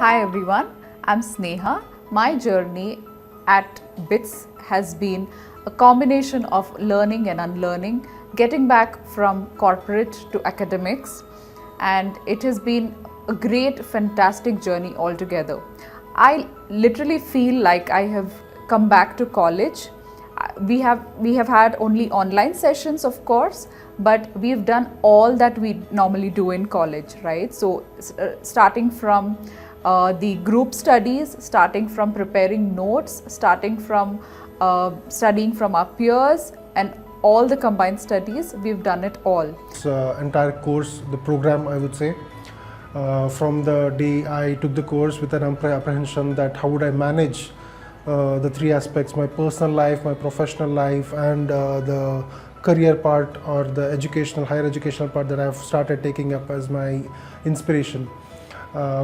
Hi everyone, I'm Sneha. My journey at BITS has been a combination of learning and unlearning, getting back from corporate to academics, and it has been a great, fantastic journey altogether. I literally feel like I have come back to college. We have had only online sessions, of course, but we've done all that we normally do in college, right? So starting from the group studies, starting from preparing notes, starting from studying from our peers, and all the combined studies, we've done it all. Entire course, the program, I would say, from the day I took the course with an apprehension that how would I manage the three aspects: my personal life, my professional life, and the career part, or the higher educational part that I've started taking up as my inspiration.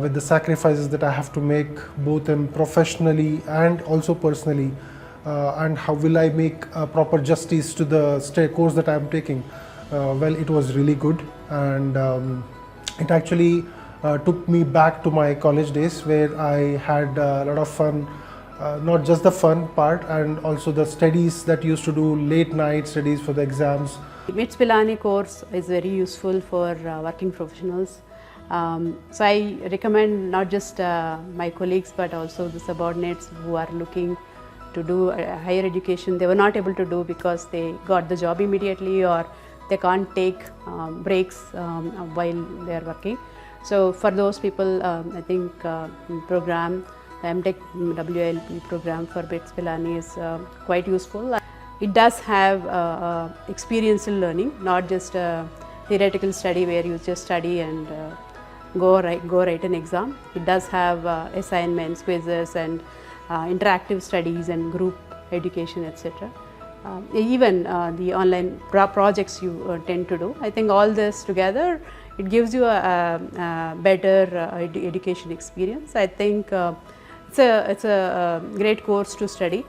With the sacrifices that I have to make both in professionally and also personally, and how will I make proper justice to the course that I am taking. Well, it was really good, and it actually took me back to my college days, where I had a lot of fun. Not just the fun part, and also the studies that used to do late night studies for the exams. BITS Pilani course is very useful for working professionals. So I recommend not just my colleagues but also the subordinates who are looking to do higher education. They were not able to do because they got the job immediately, or they can't take breaks while they are working. So for those people, I think program, the M.Tech WILP program for BITS Pilani is quite useful. It does have experiential learning, not just theoretical study where you just study and go write an exam. It does have assignments, quizzes, and interactive studies and group education, etc. Even the online projects you tend to do. I think all this together, it gives you a better education experience. I think it's a great course to study.